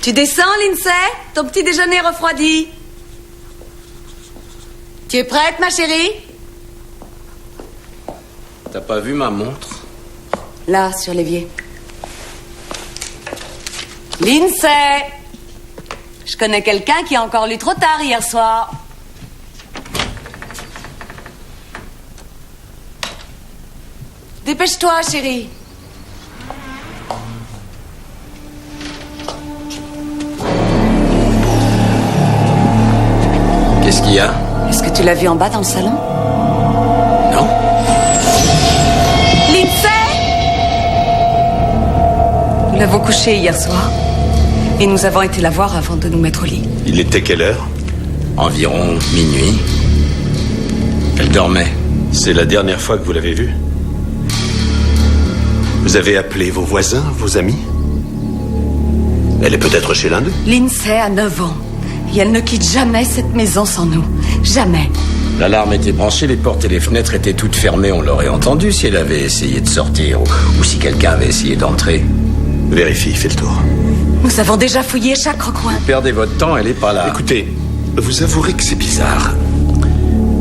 Tu descends, Lindsay? Ton petit déjeuner refroidi. Tu es prête, ma chérie? T'as pas vu ma montre? Là, sur l'évier. Lindsay! Je connais quelqu'un qui a encore lu trop tard hier soir. Dépêche-toi, chérie. Qu'est-ce qu'il y a? Est-ce que tu l'as vu en bas dans le salon? Non. Lindsay! Nous l'avons couchée hier soir. Et nous avons été la voir avant de nous mettre au lit. Il était quelle heure? Environ minuit. Elle dormait. C'est la dernière fois que vous l'avez vue? Vous avez appelé vos voisins, vos amis? Elle est peut-être chez l'un d'eux? Lindsay a 9 ans. Et elle ne quitte jamais cette maison sans nous. Jamais. L'alarme était branchée, les portes et les fenêtres étaient toutes fermées. On l'aurait entendu si elle avait essayé de sortir ou si quelqu'un avait essayé d'entrer. Vérifie, fais le tour. Nous avons déjà fouillé chaque recoin. Perdez votre temps, elle est pas là. Écoutez, vous avouerez que c'est bizarre.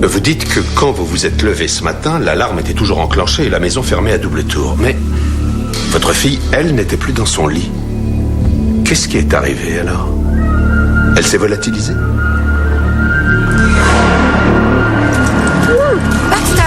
Vous dites que quand vous vous êtes levé ce matin, l'alarme était toujours enclenchée et la maison fermée à double tour. Mais votre fille, elle, n'était plus dans son lit. Qu'est-ce qui est arrivé alors? Elle s'est volatilisée? Baxter!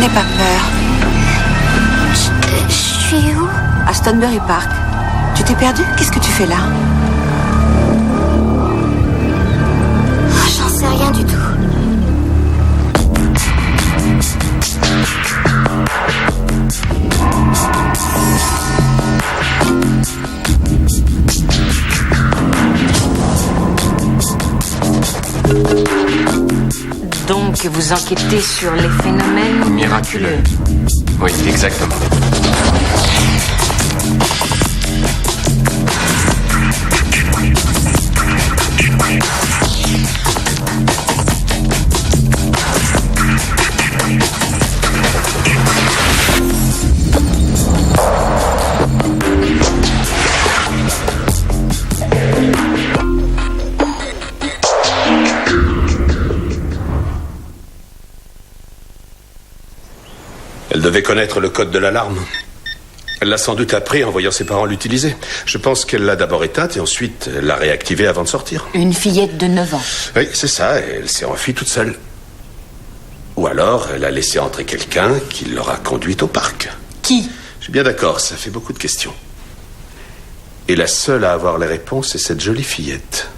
N'aie pas peur. Je suis où? À Stonebury Park. Tu t'es perdu? Qu'est-ce que tu fais là? J'en sais rien du tout. Donc, vous enquêtez sur les phénomènes Miraculeux. Oui, exactement. Elle devait connaître le code de l'alarme. Elle l'a sans doute appris en voyant ses parents l'utiliser. Je pense qu'elle l'a d'abord éteinte et ensuite l'a réactivée avant de sortir. Une fillette de 9 ans. Oui, c'est ça, et elle s'est enfuie toute seule. Ou alors, elle a laissé entrer quelqu'un qui l'aura conduite au parc. Qui? Je suis bien d'accord, ça fait beaucoup de questions. Et la seule à avoir les réponses est cette jolie fillette.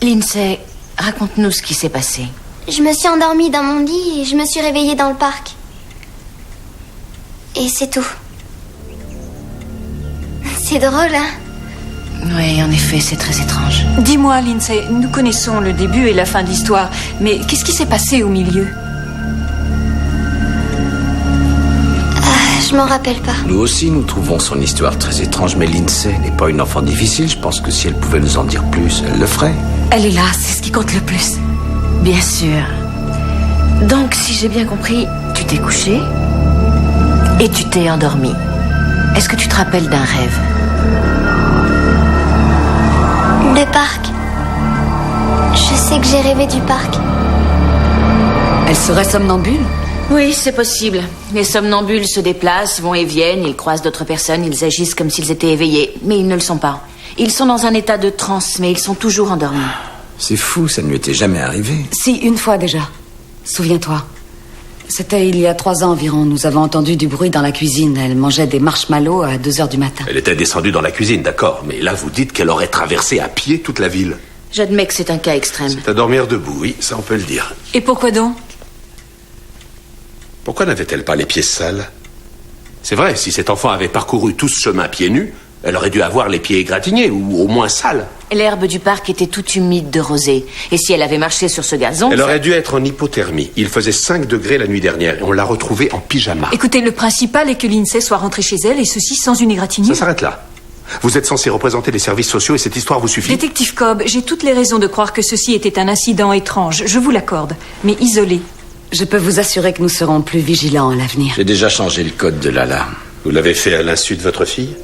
Lindsay, raconte-nous ce qui s'est passé. Je me suis endormie dans mon lit et je me suis réveillée dans le parc. Et c'est tout. C'est drôle, hein? Oui, en effet, c'est très étrange. Dis-moi, Lindsay, nous connaissons le début et la fin de l'histoire, mais qu'est-ce qui s'est passé au milieu? Je m'en rappelle pas. Nous aussi, nous trouvons son histoire très étrange, mais Lindsay n'est pas une enfant difficile. Je pense que si elle pouvait nous en dire plus, elle le ferait. Elle est là, c'est ce qui compte le plus. Bien sûr. Donc, si j'ai bien compris, tu t'es couché et tu t'es endormi. Est-ce que tu te rappelles d'un rêve? Le parc. Je sais que j'ai rêvé du parc. Elle serait somnambule? Oui, c'est possible. Les somnambules se déplacent, vont et viennent, ils croisent d'autres personnes, ils agissent comme s'ils étaient éveillés, mais ils ne le sont pas. Ils sont dans un état de transe, mais ils sont toujours endormis. C'est fou, ça ne lui était jamais arrivé. Si, une fois déjà. Souviens-toi. C'était il y a 3 ans environ. Nous avons entendu du bruit dans la cuisine. Elle mangeait des marshmallows à 2h du matin. Elle était descendue dans la cuisine, d'accord, mais là vous dites qu'elle aurait traversé à pied toute la ville. J'admets que c'est un cas extrême. C'est à dormir debout, oui, ça on peut le dire. Et pourquoi donc? Pourquoi n'avait-elle pas les pieds sales? C'est vrai, si cet enfant avait parcouru tout ce chemin pieds nus, elle aurait dû avoir les pieds égratignés, ou au moins sales. L'herbe du parc était toute humide de rosée. Et si elle avait marché sur ce gazon... Elle aurait dû être en hypothermie. Il faisait 5 degrés la nuit dernière et on l'a retrouvée en pyjama. Écoutez, le principal est que Lindsay soit rentrée chez elle et ceci sans une égratignure. Ça s'arrête là. Vous êtes censé représenter les services sociaux et cette histoire vous suffit? Détective Cobb, j'ai toutes les raisons de croire que ceci était un incident étrange. Je vous l'accorde, mais isolé. Je peux vous assurer que nous serons plus vigilants à l'avenir. J'ai déjà changé le code de l'alarme. Vous l'avez fait à l'insu de votre fille?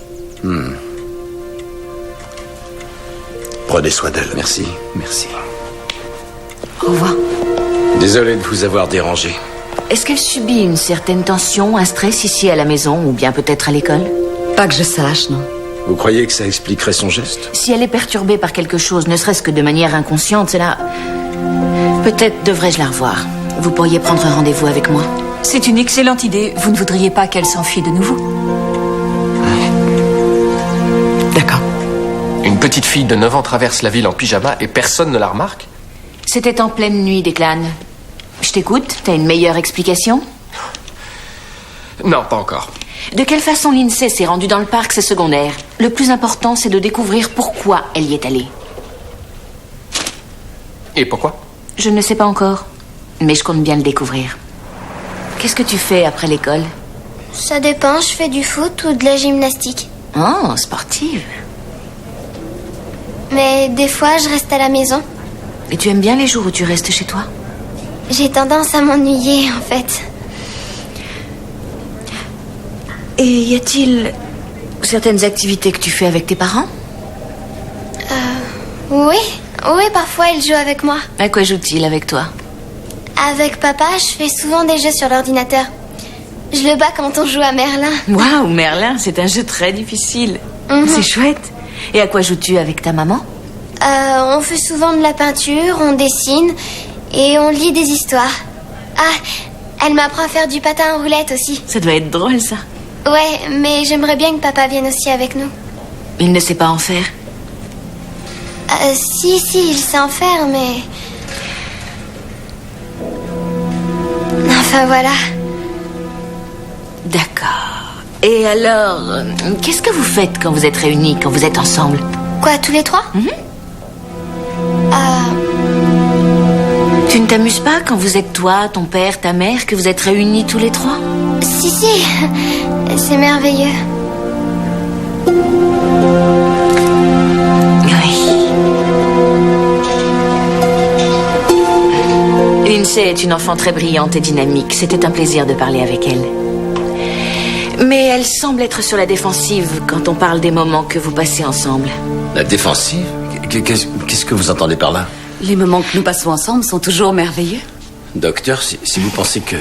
Prenez soin d'elle. Merci, merci. Au revoir. Désolé de vous avoir dérangé. Est-ce qu'elle subit une certaine tension, un stress ici à la maison ou bien peut-être à l'école? Pas que je sache, non. Vous croyez que ça expliquerait son geste? Si elle est perturbée par quelque chose, ne serait-ce que de manière inconsciente, cela... Peut-être devrais-je la revoir. Vous pourriez prendre un rendez-vous avec moi? C'est une excellente idée. Vous ne voudriez pas qu'elle s'enfuie de nouveau? D'accord. Une petite fille de 9 ans traverse la ville en pyjama et personne ne la remarque? C'était en pleine nuit, Declan. Je t'écoute. T'as une meilleure explication? Non, pas encore. De quelle façon Lindsay s'est rendue dans le parc, c'est secondaire. Le plus important, c'est de découvrir pourquoi elle y est allée. Et pourquoi? Je ne le sais pas encore, mais je compte bien le découvrir. Qu'est-ce que tu fais après l'école? Ça dépend, je fais du foot ou de la gymnastique. Oh, sportive. Mais des fois, je reste à la maison. Et tu aimes bien les jours où tu restes chez toi? J'ai tendance à m'ennuyer, en fait. Et y a-t-il certaines activités que tu fais avec tes parents? Oui, parfois, ils jouent avec moi. À quoi joue-t-il avec toi? Avec papa, je fais souvent des jeux sur l'ordinateur. Je le bats quand on joue à Merlin. Waouh, Merlin, c'est un jeu très difficile. C'est chouette. Et à quoi joues-tu avec ta maman? On fait souvent de la peinture, on dessine et on lit des histoires. Ah, elle m'apprend à faire du patin en roulette aussi. Ça doit être drôle, ça. Ouais, mais j'aimerais bien que papa vienne aussi avec nous. Il ne sait pas en faire. Si, il sait en faire, mais... Enfin, voilà. D'accord. Et alors, qu'est-ce que vous faites quand vous êtes réunis, quand vous êtes ensemble? Quoi, tous les trois? Tu ne t'amuses pas quand vous êtes toi, ton père, ta mère, que vous êtes réunis tous les trois? Si, c'est merveilleux. Lindsay est une enfant très brillante et dynamique. C'était un plaisir de parler avec elle. Mais elle semble être sur la défensive quand on parle des moments que vous passez ensemble. La défensive? Qu'est-ce que vous entendez par là? Les moments que nous passons ensemble sont toujours merveilleux. Docteur, si vous pensez que...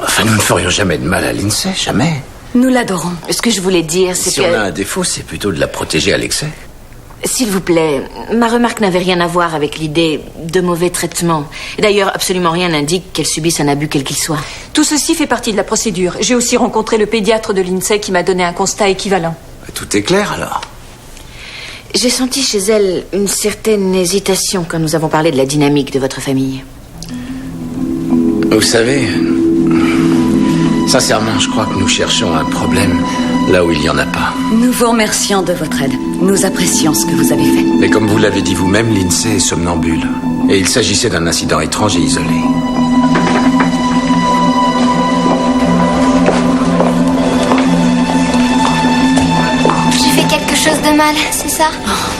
Enfin, nous ne ferions jamais de mal à Lindsay, jamais. Nous l'adorons. Ce que je voulais dire, c'est Si que... on a un défaut, c'est plutôt de la protéger à l'excès. S'il vous plaît, ma remarque n'avait rien à voir avec l'idée de mauvais traitement. D'ailleurs, absolument rien n'indique qu'elle subisse un abus quel qu'il soit. Tout ceci fait partie de la procédure. J'ai aussi rencontré le pédiatre de Lindsay qui m'a donné un constat équivalent. Tout est clair, alors. J'ai senti chez elle une certaine hésitation quand nous avons parlé de la dynamique de votre famille. Vous savez, sincèrement, je crois que nous cherchons un problème là où il n'y en a pas. Nous vous remercions de votre aide. Nous apprécions ce que vous avez fait. Mais comme vous l'avez dit vous-même, Lindsay est somnambule. Et il s'agissait d'un incident étrange et isolé. J'ai fait quelque chose de mal, c'est ça?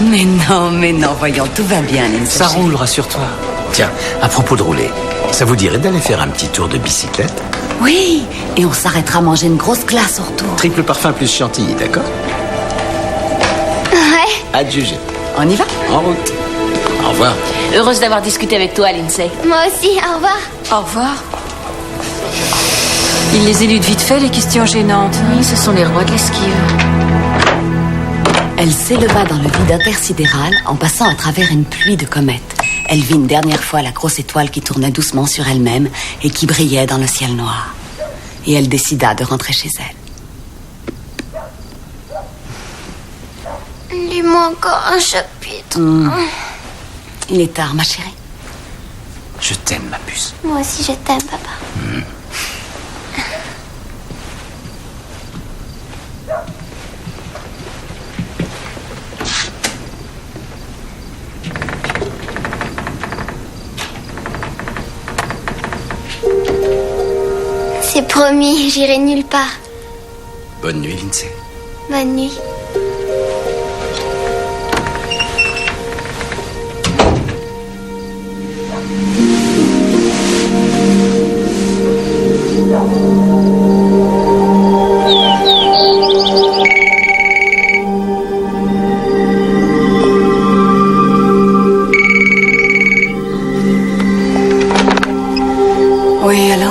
Mais non, voyons, tout va bien, Lindsay. Ça roule, rassure-toi. Tiens, à propos de rouler, ça vous dirait d'aller faire un petit tour de bicyclette? Oui, et on s'arrêtera manger une grosse glace au retour. Triple parfum plus chantilly, d'accord? Ouais. À te juger. On y va? En route. Au revoir. Heureuse d'avoir discuté avec toi, Lindsay. Moi aussi, au revoir. Au revoir. Il les élude vite fait, les questions gênantes. Oui, ce sont les rois de l'esquive. Elle s'éleva dans le vide intersidéral en passant à travers une pluie de comètes. Elle vit une dernière fois la grosse étoile qui tournait doucement sur elle-même et qui brillait dans le ciel noir. Et elle décida de rentrer chez elle. Lis-moi encore un chapitre. Il est tard, ma chérie. Je t'aime, ma puce. Moi aussi, je t'aime, papa. C'est promis, j'irai nulle part. Bonne nuit, Lindsay. Bonne nuit. Oui, allô?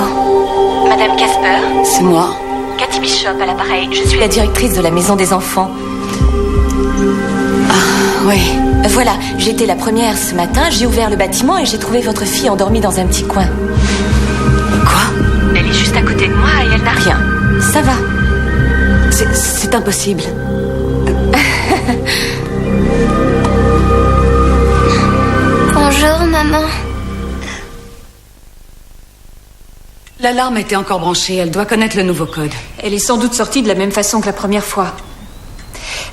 Madame Casper, C'est moi. Cathy Bishop à l'appareil. Je suis la directrice de la maison des enfants. Oui. Voilà, j'étais la première ce matin, j'ai ouvert le bâtiment et j'ai trouvé votre fille endormie dans un petit coin. Quoi? Elle est juste à côté de moi et elle n'a rien. Ça va. C'est impossible. Bonjour, maman. L'alarme était encore branchée. Elle doit connaître le nouveau code. Elle est sans doute sortie de la même façon que la première fois.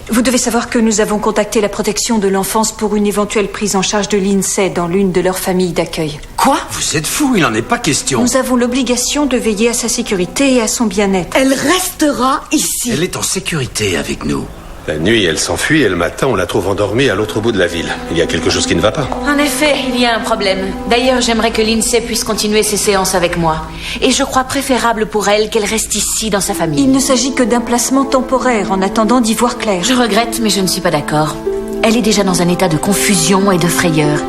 Vous devez savoir que nous avons contacté la protection de l'enfance pour une éventuelle prise en charge de Lindsay dans l'une de leurs familles d'accueil. Quoi? Vous êtes fou, il n'en est pas question. Nous avons l'obligation de veiller à sa sécurité et à son bien-être. Elle restera ici. Elle est en sécurité avec nous. La nuit, elle s'enfuit et le matin, on la trouve endormie à l'autre bout de la ville. Il y a quelque chose qui ne va pas. En effet, il y a un problème. D'ailleurs, j'aimerais que Lindsay puisse continuer ses séances avec moi. Et je crois préférable pour elle qu'elle reste ici dans sa famille. Il ne s'agit que d'un placement temporaire en attendant d'y voir clair. Je regrette, mais je ne suis pas d'accord. Elle est déjà dans un état de confusion et de frayeur.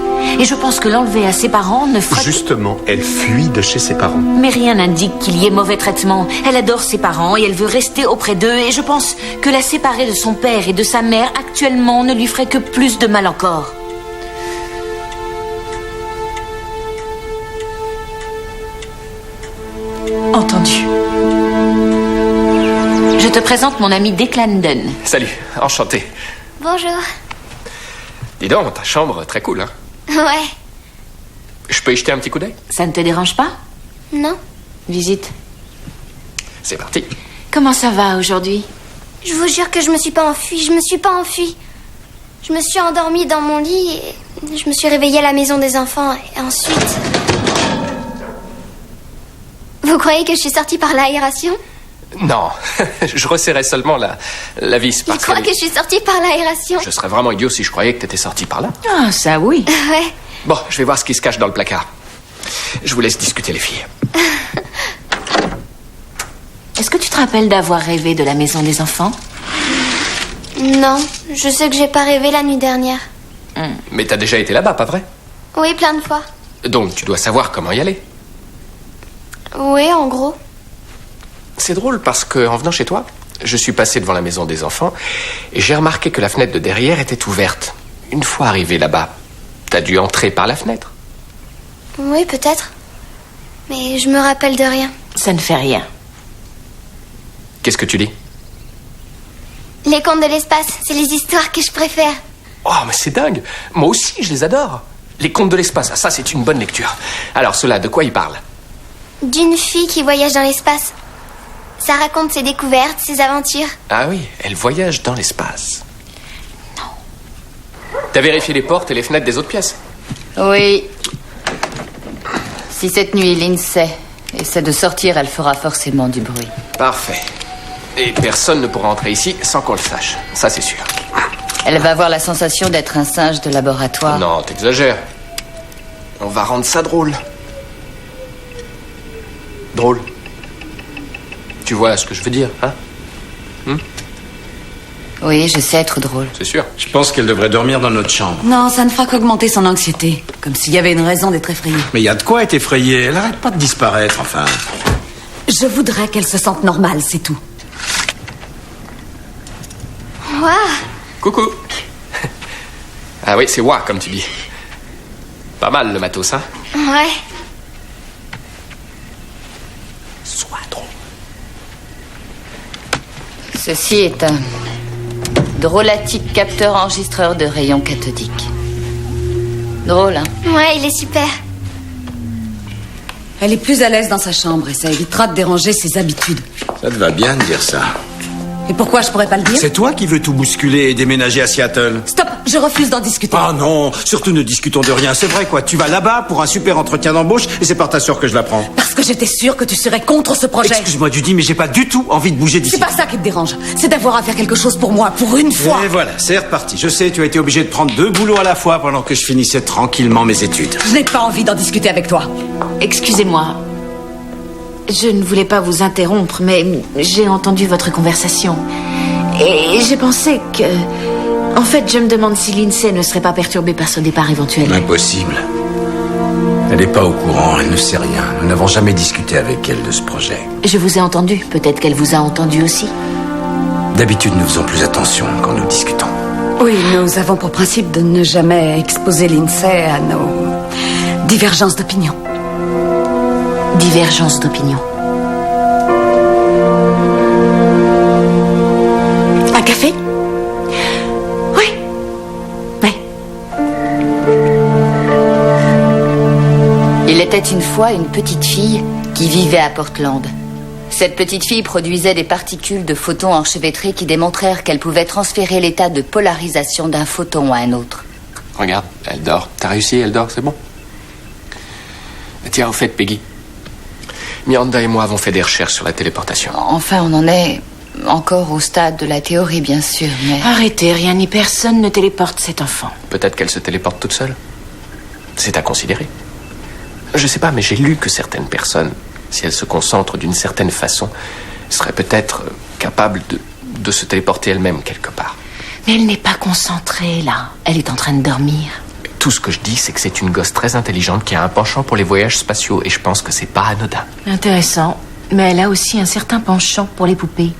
Et je pense que l'enlever à ses parents ne fera... Justement, elle fuit de chez ses parents. Mais rien n'indique qu'il y ait mauvais traitement. Elle adore ses parents et elle veut rester auprès d'eux. Et je pense que la séparer de son père et de sa mère actuellement ne lui ferait que plus de mal encore. Entendu. Je te présente mon ami Declan Dunn. Salut, enchanté. Bonjour. Dis donc, ta chambre, très cool, hein? Ouais. Je peux y jeter un petit coup d'œil? Ça ne te dérange pas? Non. Visite. C'est parti. Comment ça va aujourd'hui? Je vous jure que je me suis pas enfuie. Je me suis pas enfuie. Je me suis endormie dans mon lit et je me suis réveillée à la maison des enfants. Et ensuite... Vous croyez que je suis sortie par l'aération? Non, je resserrais seulement la vis. Je Parce crois que je suis sortie par l'aération. Je serais vraiment idiot si je croyais que t'étais sorti par là. Ah, ça oui. Ouais. Bon, je vais voir ce qui se cache dans le placard. Je vous laisse discuter, les filles. Est-ce que tu te rappelles d'avoir rêvé de la maison des enfants? Non, je sais que j'ai pas rêvé la nuit dernière. Mais t'as déjà été là-bas, pas vrai? Oui, plein de fois. Donc tu dois savoir comment y aller. Oui, en gros. C'est drôle parce que, en venant chez toi, je suis passé devant la maison des enfants et j'ai remarqué que la fenêtre de derrière était ouverte. Une fois arrivé là-bas, t'as dû entrer par la fenêtre. Oui, peut-être. Mais je me rappelle de rien. Ça ne fait rien. Qu'est-ce que tu dis? Les contes de l'espace, c'est les histoires que je préfère. Oh, mais c'est dingue. Moi aussi, je les adore. Les contes de l'espace, ça c'est une bonne lecture. Alors, ceux-là, de quoi ils parlent? D'une fille qui voyage dans l'espace. Ça raconte ses découvertes, ses aventures. Ah oui, elle voyage dans l'espace. Non. T'as vérifié les portes et les fenêtres des autres pièces? Oui. Si cette nuit Lindsay essaie de sortir, elle fera forcément du bruit. Parfait. Et personne ne pourra entrer ici sans qu'on le sache. Ça, c'est sûr. Elle va avoir la sensation d'être un singe de laboratoire. Non, t'exagères. On va rendre ça drôle. Drôle. Tu vois ce que je veux dire, hein? Oui, je sais être drôle. C'est sûr. Je pense qu'elle devrait dormir dans notre chambre. Non, ça ne fera qu'augmenter son anxiété. Comme s'il y avait une raison d'être effrayée. Mais il y a de quoi être effrayée. Elle arrête pas de disparaître, enfin. Je voudrais qu'elle se sente normale, c'est tout. Waouh. Coucou. Ah oui, c'est moi, comme tu dis. Pas mal, le matos, hein? Ouais. Sois drôle. Ceci est un drôlatique capteur enregistreur de rayons cathodiques. Drôle, hein? Ouais, il est super. Elle est plus à l'aise dans sa chambre et ça évitera de déranger ses habitudes. Ça te va bien de dire ça. Et pourquoi je pourrais pas le dire? C'est toi qui veux tout bousculer et déménager à Seattle. Stop! je refuse d'en discuter. Ah non, surtout ne discutons de rien. C'est vrai quoi, tu vas là-bas pour un super entretien d'embauche et c'est par ta sœur que je l'apprends. Parce que j'étais sûre que tu serais contre ce projet. Excuse-moi Judy, mais j'ai pas du tout envie de bouger d'ici. C'est pas ça qui te dérange, c'est d'avoir à faire quelque chose pour moi, pour une fois. Et voilà, c'est reparti. Je sais, tu as été obligé de prendre 2 boulots à la fois pendant que je finissais tranquillement mes études. Je n'ai pas envie d'en discuter avec toi. Excusez-moi. Je ne voulais pas vous interrompre, mais j'ai entendu votre conversation. Et j'ai pensé que... En fait, je me demande si Lindsay ne serait pas perturbée par ce départ éventuel. Impossible. Elle n'est pas au courant, elle ne sait rien. Nous n'avons jamais discuté avec elle de ce projet. Je vous ai entendu. Peut-être qu'elle vous a entendu aussi. D'habitude, nous faisons plus attention quand nous discutons. Oui, nous avons pour principe de ne jamais exposer Lindsay à nos divergences d'opinion. Divergence d'opinion. Un café? Oui. Oui. Il était une fois une petite fille qui vivait à Portland. Cette petite fille produisait des particules de photons enchevêtrés qui démontrèrent qu'elle pouvait transférer l'état de polarisation d'un photon à un autre. Regarde, elle dort. T'as réussi, elle dort, c'est bon. Tiens, au fait, Peggy, Miranda et moi avons fait des recherches sur la téléportation. Enfin, on en est encore au stade de la théorie, bien sûr, mais... Arrêtez, rien ni personne ne téléporte cet enfant. Peut-être qu'elle se téléporte toute seule. C'est à considérer. Je sais pas, mais j'ai lu que certaines personnes, si elles se concentrent d'une certaine façon, seraient peut-être capables de se téléporter elles-mêmes quelque part. Mais elle n'est pas concentrée, là. Elle est en train de dormir. Tout ce que je dis, c'est que c'est une gosse très intelligente qui a un penchant pour les voyages spatiaux, et je pense que c'est pas anodin. Intéressant. Mais elle a aussi un certain penchant pour les poupées.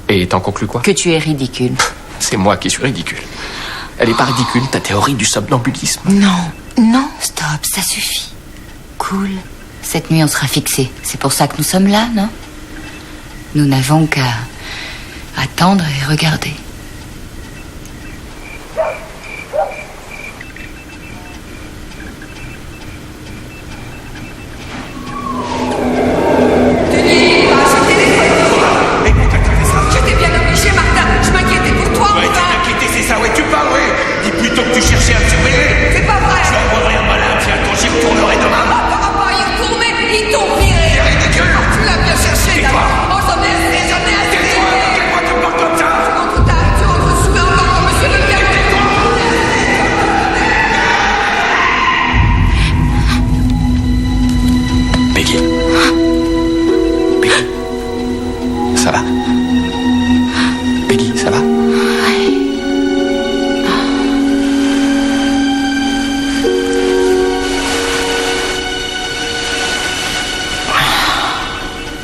Et t'en conclus quoi? Que tu es ridicule. C'est moi qui suis ridicule. Elle est pas ridicule, ta théorie du somnambulisme. Non, non. Stop, ça suffit. Cool. Cette nuit, on sera fixés. C'est pour ça que nous sommes là, non? Nous n'avons qu'à attendre et regarder. Ça va? Peggy, ça va?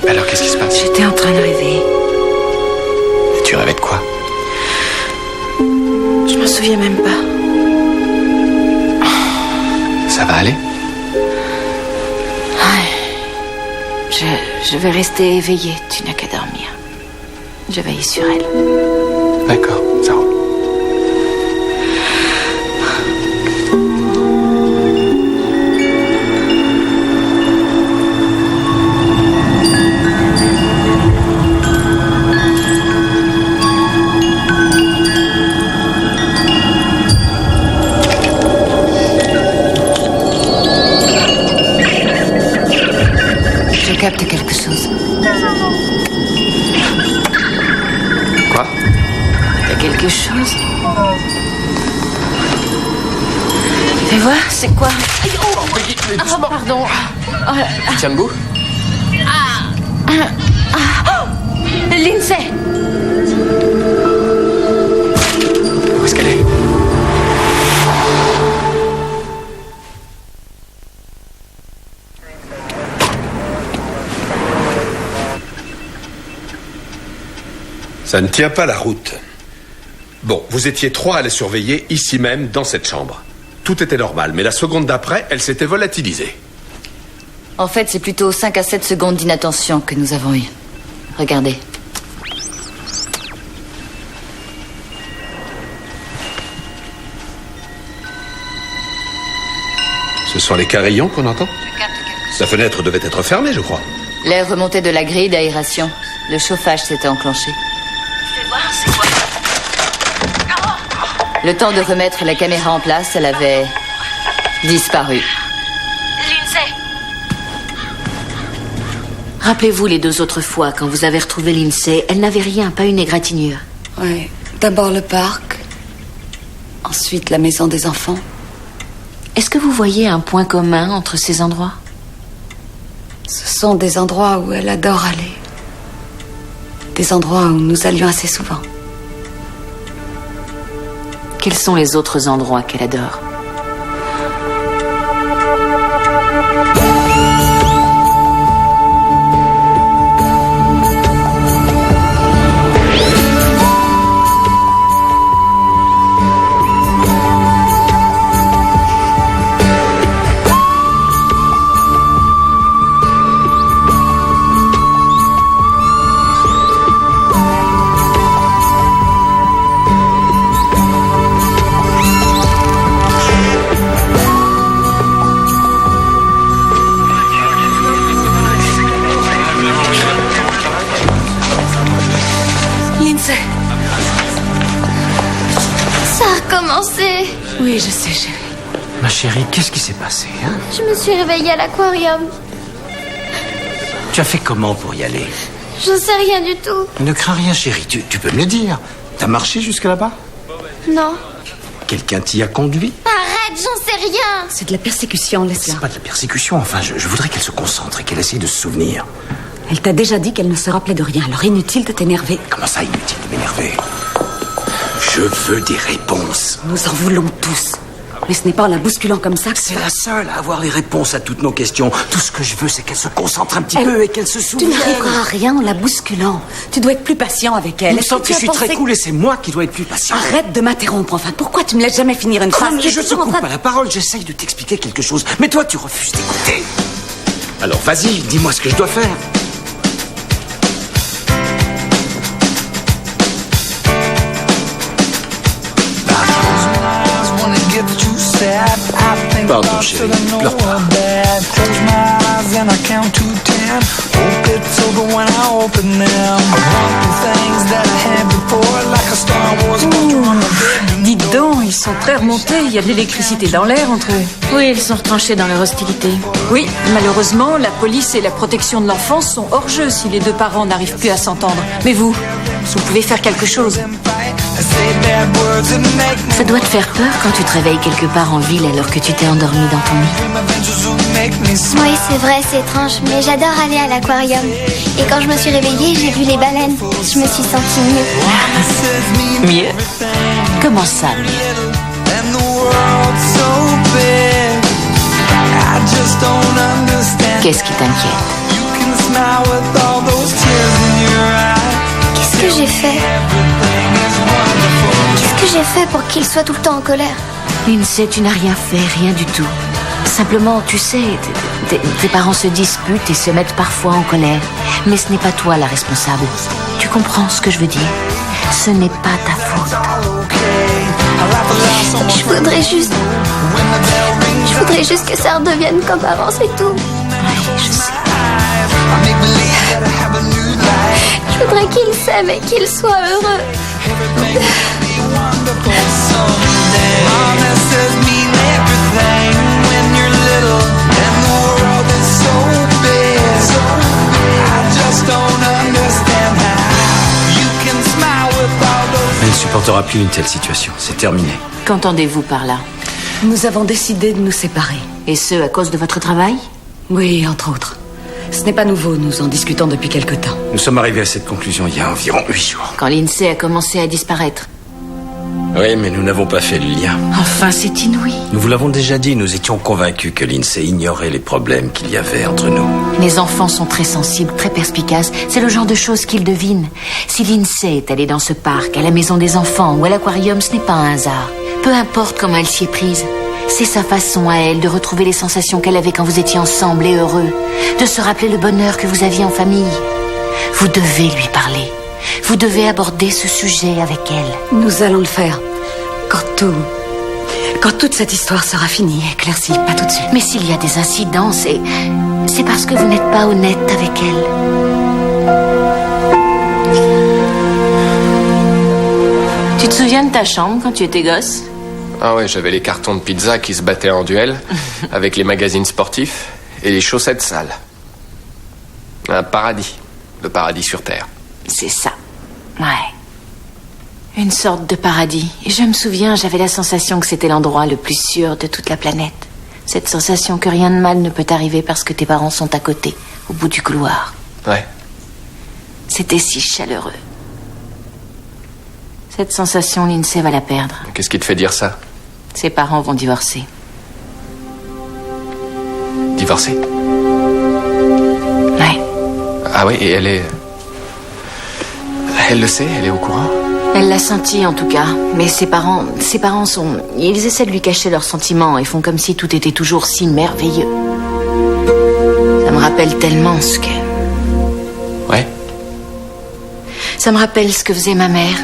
Alors, qu'est-ce qui se passe? J'étais en train de rêver. Tu rêvais de quoi? Je m'en souviens même pas. Ça va aller? Je vais rester éveillée. Tu n'as qu'à dormir. Je veille sur elle. D'accord, ça roule. Je capte quelque chose. Quoi? T'as quelque chose? Fais voir, c'est quoi? Aïe, oh, oh, pardon. Oh, Tu tiens debout? Lindsay! Où est-ce qu'elle est? Ça ne tient pas la route. Bon, vous étiez 3 à les surveiller ici même, dans cette chambre. Tout était normal, mais la seconde d'après, elle s'était volatilisée. En fait, c'est plutôt 5 à 7 secondes d'inattention que nous avons eues. Regardez. Ce sont les carillons qu'on entend? Sa fenêtre devait être fermée, je crois. L'air remontait de la grille d'aération. Le chauffage s'était enclenché. Fais voir, c'est quoi? Le temps de remettre la caméra en place, elle avait disparu. Lindsay! Rappelez-vous les 2 autres fois, quand vous avez retrouvé Lindsay, elle n'avait rien, pas une égratignure. Oui, d'abord le parc, ensuite la maison des enfants. Est-ce que vous voyez un point commun entre ces endroits? Ce sont des endroits où elle adore aller. Des endroits où nous allions assez souvent. Quels sont les autres endroits qu'elle adore? Oui, je sais, chérie. Ma chérie, qu'est-ce qui s'est passé, hein? Je me suis réveillée à l'aquarium. Tu as fait comment pour y aller? Je sais rien du tout. Ne crains rien, chérie, tu peux me le dire. T'as marché jusque là-bas? Non. Quelqu'un t'y a conduit? Arrête, j'en sais rien. C'est de la persécution, laisse-la. C'est pas de la persécution, enfin, je voudrais qu'elle se concentre et qu'elle essaye de se souvenir. Elle t'a déjà dit qu'elle ne se rappelait de rien, alors inutile de t'énerver. Comment ça, inutile de m'énerver? Je veux des réponses. Nous en voulons tous. Mais ce n'est pas en la bousculant comme ça que c'est la seule à avoir les réponses à toutes nos questions. Tout ce que je veux, c'est qu'elle se concentre un petit peu et qu'elle se souvienne. Tu n'arriveras à rien en la bousculant. Tu dois être plus patient avec elle. Il me semble que je suis très cool et c'est moi qui dois être plus patient. Arrête de m'interrompre, enfin. Pourquoi tu me laisses jamais finir une phrase? Je te coupe pas la parole, j'essaye de t'expliquer quelque chose. Mais toi, tu refuses d'écouter. Alors vas-y, dis-moi ce que je dois faire. Pardon, chérie, pleure pas. Dites donc, ils sont très remontés. Il y a de l'électricité dans l'air entre eux. Oui, ils sont retranchés dans leur hostilité. Oui, malheureusement, la police et la protection de l'enfance sont hors jeu si les 2 parents n'arrivent plus à s'entendre. Mais vous pouvez faire quelque chose. Ça doit te faire peur quand tu te réveilles quelque part en ville alors que tu t'es endormi dans ton lit. Oui, c'est vrai, c'est étrange, mais j'adore aller à l'aquarium. Et quand je me suis réveillée, j'ai vu les baleines. Je me suis sentie mieux. Mieux? Comment ça, mieux? Qu'est-ce qui t'inquiète? Qu'est-ce que j'ai fait? Qu'est-ce que j'ai fait pour qu'il soit tout le temps en colère? Lindsay, tu n'as rien fait, rien du tout. Simplement, tu sais, tes parents se disputent et se mettent parfois en colère. Mais ce n'est pas toi la responsable. Tu comprends ce que je veux dire? Ce n'est pas ta faute. Je voudrais juste que ça redevienne comme avant, c'est tout. Oui, je sais. Je voudrais qu'il s'aime et qu'il soit heureux. Elle ne supportera plus une telle situation. C'est terminé. Qu'entendez-vous par là? Nous avons décidé de nous séparer. Et ce, à cause de votre travail? Oui, entre autres. Ce n'est pas nouveau, nous en discutons depuis quelque temps. Nous sommes arrivés à cette conclusion il y a environ 8 jours. Quand Lindsay a commencé à disparaître. Oui, mais nous n'avons pas fait le lien. Enfin, c'est inouï. Nous vous l'avons déjà dit, nous étions convaincus que Lindsay ignorait les problèmes qu'il y avait entre nous. Les enfants sont très sensibles, très perspicaces. C'est le genre de choses qu'ils devinent. Si Lindsay est allée dans ce parc, à la maison des enfants ou à l'aquarium, ce n'est pas un hasard. Peu importe comment elle s'y est prise. C'est sa façon à elle de retrouver les sensations qu'elle avait quand vous étiez ensemble et heureux. De se rappeler le bonheur que vous aviez en famille. Vous devez lui parler. Vous devez aborder ce sujet avec elle. Nous allons le faire. Quand toute cette histoire sera finie, éclaircie, pas tout de suite. Mais s'il y a des incidents, c'est parce que vous n'êtes pas honnête avec elle. Tu te souviens de ta chambre quand tu étais gosse? Ah ouais, j'avais les cartons de pizza qui se battaient en duel, avec les magazines sportifs et les chaussettes sales. Un paradis. Le paradis sur Terre. C'est ça. Ouais. Une sorte de paradis. Et je me souviens, j'avais la sensation que c'était l'endroit le plus sûr de toute la planète. Cette sensation que rien de mal ne peut arriver parce que tes parents sont à côté, au bout du couloir. Ouais. C'était si chaleureux. Cette sensation, Lindsay va la perdre. Qu'est-ce qui te fait dire ça? Ses parents vont divorcer. Divorcer? Ouais. Ah oui, et elle est... Elle le sait, elle est au courant? Elle l'a senti en tout cas. Mais ses parents sont... Ils essaient de lui cacher leurs sentiments et font comme si tout était toujours si merveilleux. Ça me rappelle tellement ce que... Ouais. Ça me rappelle ce que faisait ma mère.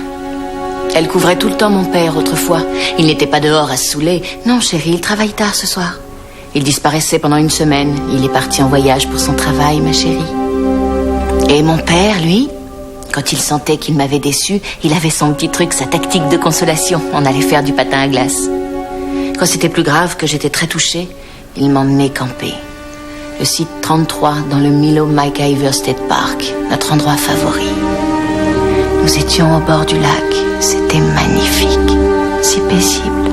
Elle couvrait tout le temps mon père autrefois. Il n'était pas dehors à se saouler. Non, chérie, il travaille tard ce soir. Il disparaissait pendant une semaine. Il est parti en voyage pour son travail, ma chérie. Et mon père, lui, quand il sentait qu'il m'avait déçu, il avait son petit truc, sa tactique de consolation. On allait faire du patin à glace. Quand c'était plus grave, que j'étais très touchée, il m'emmenait camper. Le site 33 dans le Milo MacIver State Park, notre endroit favori. Nous étions au bord du lac. C'était magnifique, si paisible.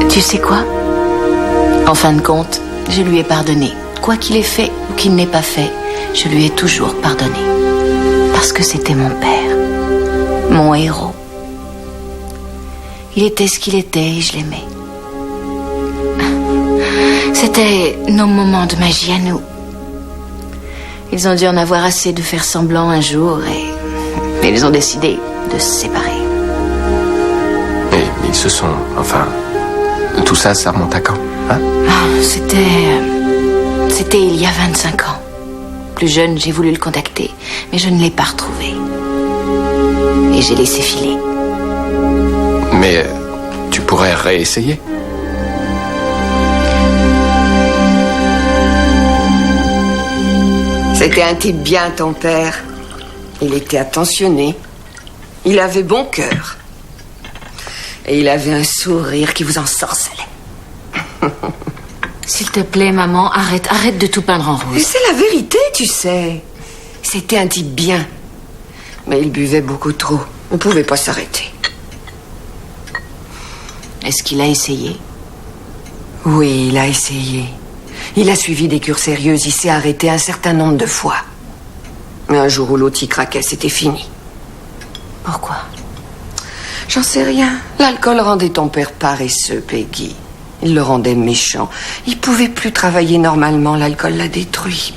Tu sais quoi? En fin de compte, je lui ai pardonné. Quoi qu'il ait fait ou qu'il n'ait pas fait, je lui ai toujours pardonné. Parce que c'était mon père, mon héros. Il était ce qu'il était et je l'aimais. C'était nos moments de magie à nous. Ils ont dû en avoir assez de faire semblant un jour et ils ont décidé de se séparer. Mais ils se sont... Enfin... Tout ça, ça remonte à quand, hein? C'était il y a 25 ans. Plus jeune, j'ai voulu le contacter, mais je ne l'ai pas retrouvé. Et j'ai laissé filer. Mais tu pourrais réessayer. C'était un type bien, ton père. Il était attentionné. Il avait bon cœur. Et il avait un sourire qui vous ensorcelait. S'il te plaît, maman, arrête de tout peindre en rose. C'est la vérité, tu sais. C'était un type bien. Mais il buvait beaucoup trop. On ne pouvait pas s'arrêter. Est-ce qu'il a essayé? Oui, il a essayé. Il a suivi des cures sérieuses. Il s'est arrêté un certain nombre de fois. Mais un jour où l'autre y craquait, c'était fini. Pourquoi? J'en sais rien. L'alcool rendait ton père paresseux, Peggy. Il le rendait méchant. Il pouvait plus travailler normalement. L'alcool l'a détruit.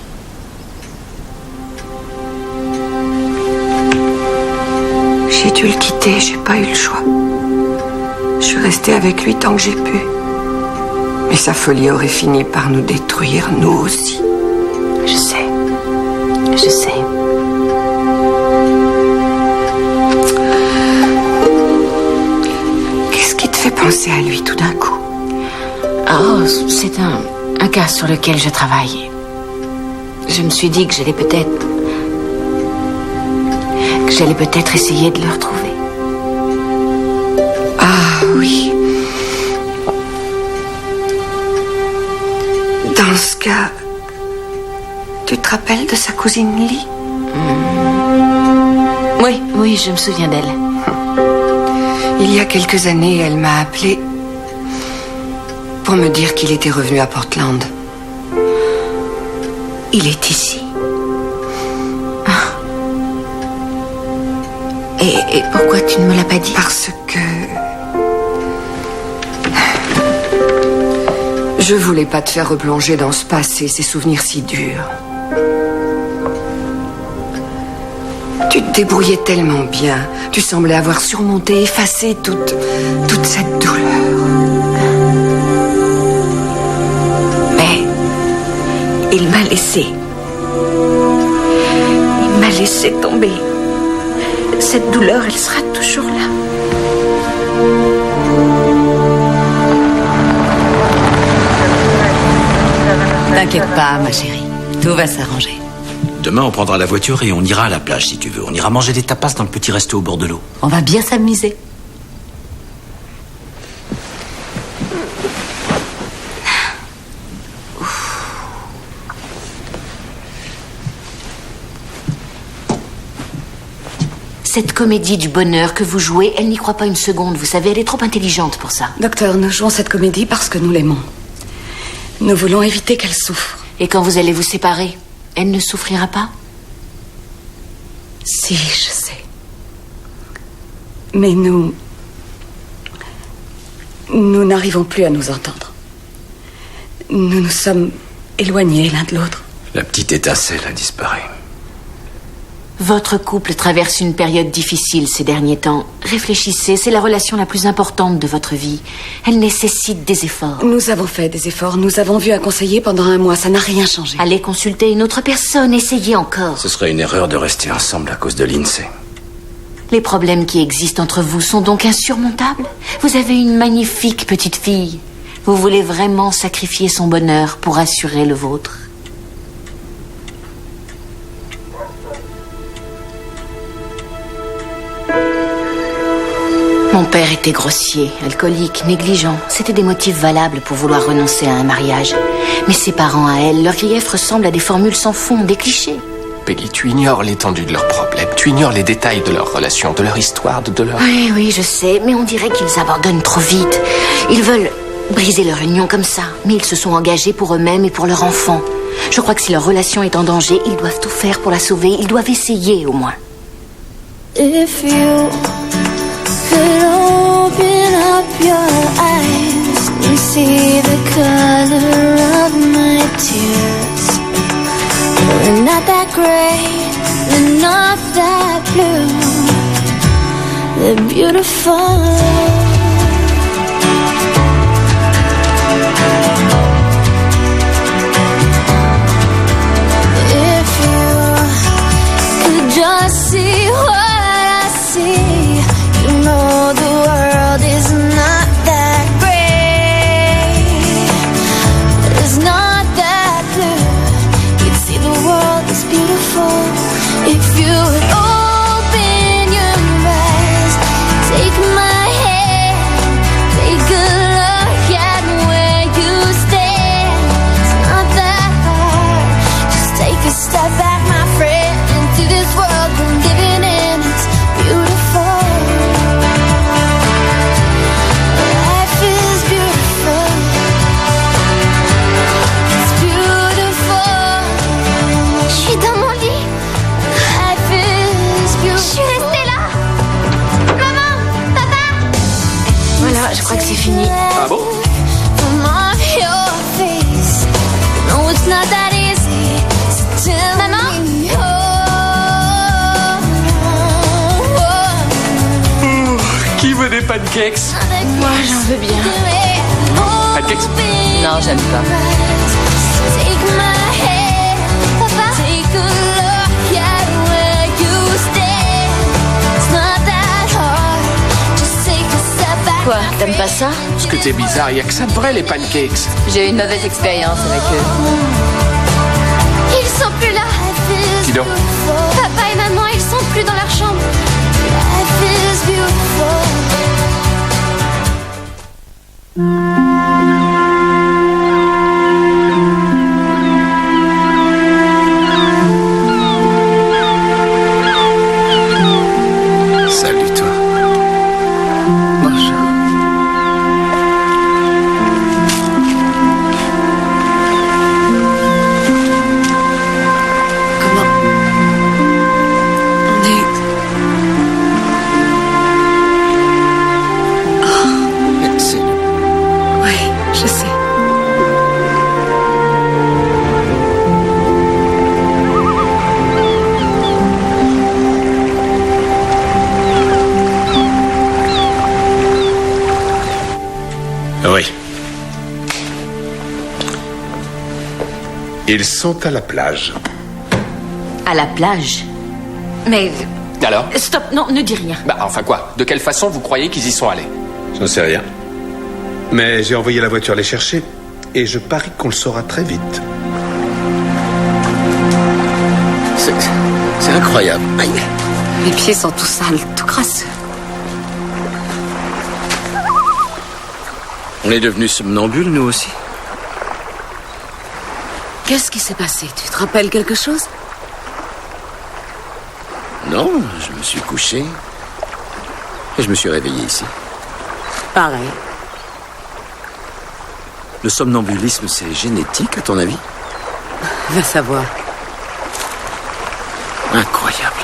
J'ai dû le quitter. J'ai pas eu le choix. Je suis restée avec lui tant que j'ai pu. Mais sa folie aurait fini par nous détruire, nous aussi. Je sais. Je sais. Qu'est-ce qui te fait penser à lui tout d'un coup? Oh, c'est un cas sur lequel je travaille. Je me suis dit que j'allais peut-être essayer de le retrouver. Ah oui. Dans ce cas, tu te rappelles de sa cousine Lee? Oui, je me souviens d'elle. Il y a quelques années, elle m'a appelée pour me dire qu'il était revenu à Portland. Il est ici. Et pourquoi tu ne me l'as pas dit? Parce que... je voulais pas te faire replonger dans ce passé, ces souvenirs si durs. Tu te débrouillais tellement bien. Tu semblais avoir surmonté, effacé toute cette douleur. Mais il m'a laissé. Il m'a laissé tomber. Cette douleur, elle sera toujours là. T'inquiète pas, ma chérie. Tout va s'arranger. Demain, on prendra la voiture et on ira à la plage, si tu veux. On ira manger des tapas dans le petit resto au bord de l'eau. On va bien s'amuser. Cette comédie du bonheur que vous jouez, elle n'y croit pas une seconde. Vous savez, elle est trop intelligente pour ça. Docteur, nous jouons cette comédie parce que nous l'aimons. Nous voulons éviter qu'elle souffre. Et quand vous allez vous séparer, elle ne souffrira pas? Si, je sais. Mais nous n'arrivons plus à nous entendre. Nous nous sommes éloignés l'un de l'autre. La petite étincelle a disparu. Votre couple traverse une période difficile ces derniers temps. Réfléchissez, c'est la relation la plus importante de votre vie. Elle nécessite des efforts. Nous avons fait des efforts. Nous avons vu un conseiller pendant 1 mois. Ça n'a rien changé. Allez consulter une autre personne. Essayez encore. Ce serait une erreur de rester ensemble à cause de Lindsay. Les problèmes qui existent entre vous sont donc insurmontables. Vous avez une magnifique petite fille. Vous voulez vraiment sacrifier son bonheur pour assurer le vôtre. Mon père était grossier, alcoolique, négligent. C'était des motifs valables pour vouloir renoncer à un mariage. Mais ses parents à elle, leur grief ressemble à des formules sans fond, des clichés. Peggy, tu ignores l'étendue de leurs problèmes. Tu ignores les détails de leur relation, de leur histoire, de leur... Oui, je sais, mais on dirait qu'ils abandonnent trop vite. Ils veulent briser leur union comme ça, mais ils se sont engagés pour eux-mêmes et pour leur enfant. Je crois que si leur relation est en danger, ils doivent tout faire pour la sauver. Ils doivent essayer, au moins. If you could open up your eyes and see the color of my tears, they're not that gray, they're not that blue, they're beautiful. Just see what I see. You know the world is not that gray, it's not that blue. You'd see the world is beautiful if you would open your eyes. Take my hand, take a look at where you stand. It's not that hard, just take a step back, my friend. This world we're living in, it's beautiful. Life is beautiful. It's beautiful. Je suis dans mon lit. Life is beautiful. Je suis restée là. Maman, papa. Voilà, je crois que c'est fini. Ah bon? From off your face. No, it's not that easy. So tell Maman. Qui veut des pancakes? Moi, j'en veux bien. Pancakes? Non, j'aime pas. Quoi, t'aimes pas ça? Parce que t'es bizarre, y a que ça de vrai, les pancakes. J'ai eu une mauvaise expérience avec eux. Ils sont plus là. Qui donc? Papa et maman, ils sont plus dans leur chambre. Life is beautiful. Salut, toi. Bonjour. Comment? On est... Oui, je sais. Oui. Ils sont à la plage. À la plage? Mais... Alors? Stop, non, ne dis rien. Bah, enfin quoi? De quelle façon vous croyez qu'ils y sont allés? J'en sais rien. Mais j'ai envoyé la voiture les chercher. Et je parie qu'on le saura très vite. C'est incroyable. Aïe. Mes pieds sont tout sales, tout crasseux. On est devenus somnambules, nous aussi. Qu'est-ce qui s'est passé? Tu te rappelles quelque chose? Non, je me suis couché. Et je me suis réveillé ici. Pareil. Le somnambulisme, c'est génétique, à ton avis? Va savoir. Incroyable.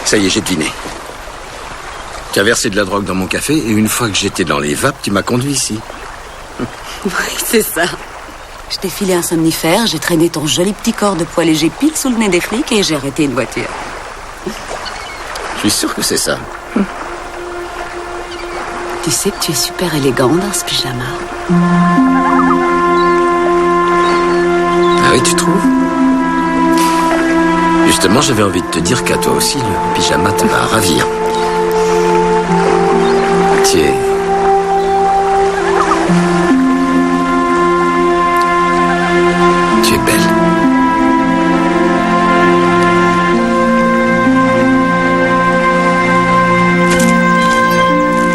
Ça y est, j'ai deviné. Tu as versé de la drogue dans mon café et une fois que j'étais dans les vapes, tu m'as conduit ici. Oui, c'est ça. Je t'ai filé un somnifère, j'ai traîné ton joli petit corps de poids léger pile sous le nez des flics et j'ai arrêté une voiture. Je suis sûr que c'est ça. Tu sais que tu es super élégant dans ce pyjama. Ah oui, tu trouves? Justement, j'avais envie de te dire qu'à toi aussi, le pyjama te va ravir. Tu es... Tu es belle.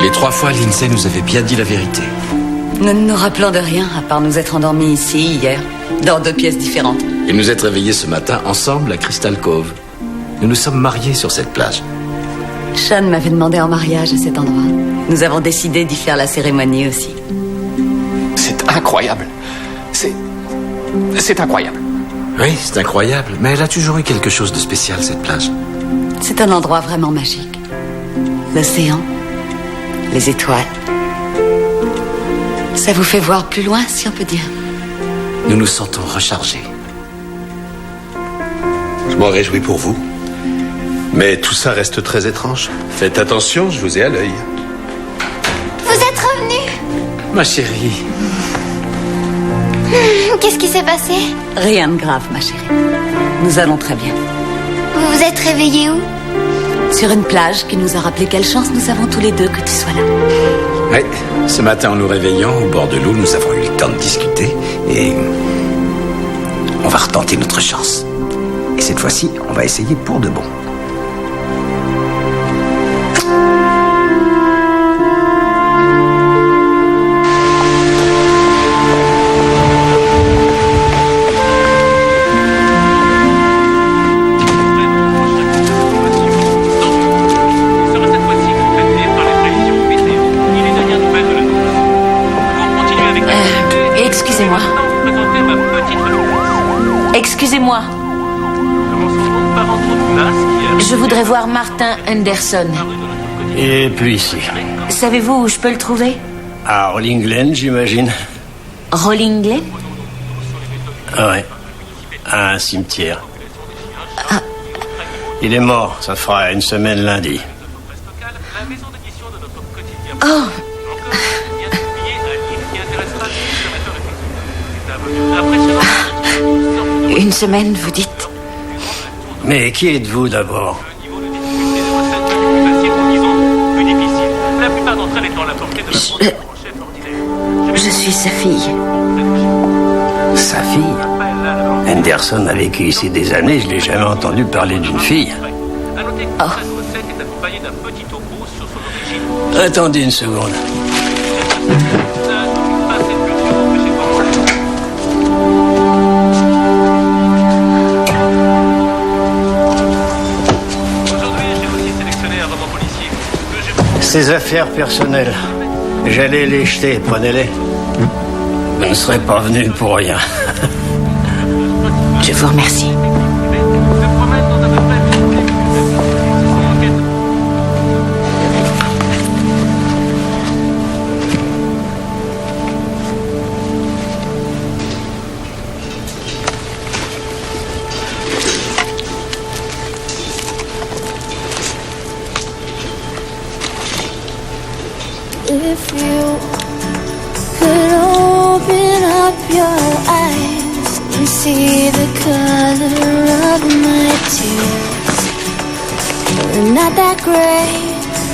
Les 3 fois, l'INSEE nous avait bien dit la vérité. Nous ne nous rappelons de rien, à part nous être endormis ici, hier, dans 2 pièces différentes. Et nous être réveillés ce matin ensemble à Crystal Cove. Nous nous sommes mariés sur cette plage. Sean m'avait demandé en mariage à cet endroit. Nous avons décidé d'y faire la cérémonie aussi. C'est incroyable. C'est incroyable. Oui, c'est incroyable. Mais elle a toujours eu quelque chose de spécial, cette plage. C'est un endroit vraiment magique. L'océan, les étoiles. Ça vous fait voir plus loin, si on peut dire. Nous nous sentons rechargés. Je m'en réjouis pour vous. Mais tout ça reste très étrange. Faites attention, je vous ai à l'œil. Vous êtes revenu? Ma chérie. Qu'est-ce qui s'est passé? Rien de grave, ma chérie. Nous allons très bien. Vous vous êtes réveillé où? Sur une plage qui nous a rappelé quelle chance nous avons tous les deux que tu sois là. Oui, ce matin en nous réveillant au bord de l'eau, nous avons eu le temps de discuter et on va retenter notre chance. Et cette fois-ci, on va essayer pour de bon. Excusez-moi. Excusez-moi. Je voudrais voir Martin Henderson. Et puis ici. Savez-vous où je peux le trouver? À Rolling Glen, j'imagine. Rolling Glen? Ah ouais. À un cimetière. Ah. Il est mort, ça fera une semaine lundi. Oh. Une semaine, vous dites? Mais qui êtes-vous d'abord? Je suis sa fille. Sa fille? Henderson a vécu ici des années, je l'ai jamais entendu parler d'une fille. Oh. Attendez une seconde. Ces affaires personnelles, j'allais les jeter, prenez-les. Vous ne serez pas venu pour rien. Je vous remercie. If you could open up your eyes and see the color of my tears, they're not that gray,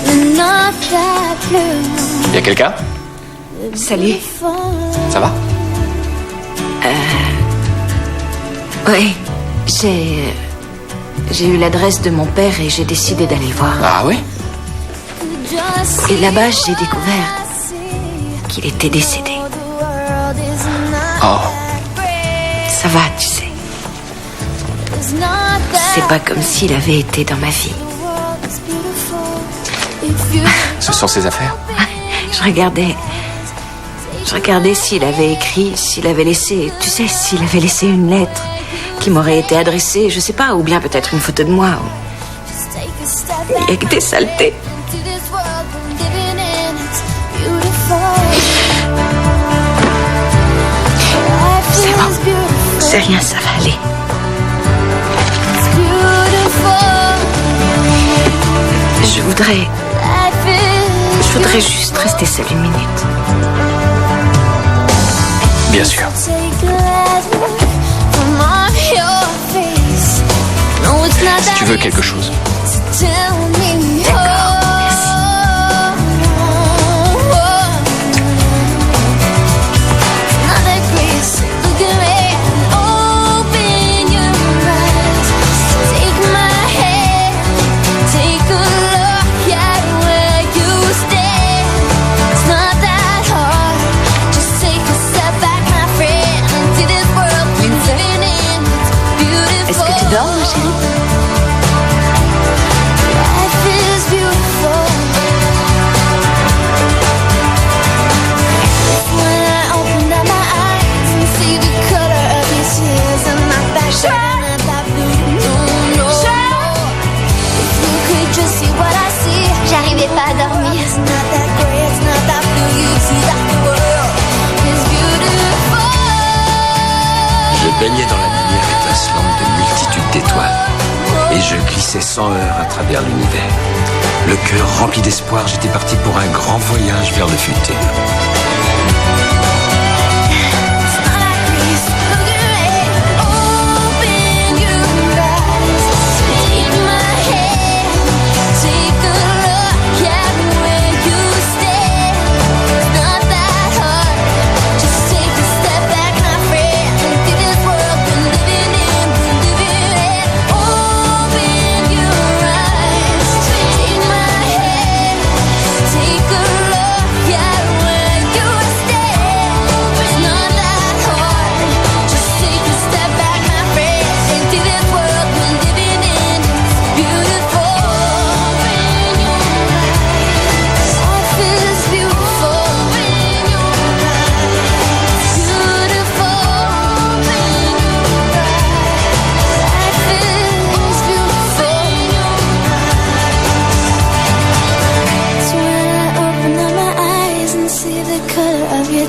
they're not that blue. Y'a quelqu'un? Salut. Ça va? Oui, j'ai eu l'adresse de mon père et j'ai décidé d'aller le voir. Ah oui? Et là-bas, j'ai découvert qu'il était décédé. Oh. Ça va, tu sais. C'est pas comme s'il avait été dans ma vie. Ce sont ses affaires? Je regardais s'il avait écrit, s'il avait laissé, tu sais, s'il avait laissé une lettre qui m'aurait été adressée, je sais pas, ou bien peut-être une photo de moi. Il y a que des saletés. C'est bon, c'est rien, ça va aller. Je voudrais juste rester seule une minute. Bien sûr. Si tu veux quelque chose. D'accord, merci. Est-ce que tu dors, ma chérie? J'arrivais pas à dormir. Je baignais dans la lumière étincelante de multitudes d'étoiles. Et je glissais sans heurts à travers l'univers. Le cœur rempli d'espoir, j'étais parti pour un grand voyage vers le futur.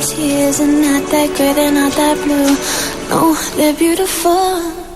Tears are not that gray, they're not that blue. No, they're beautiful.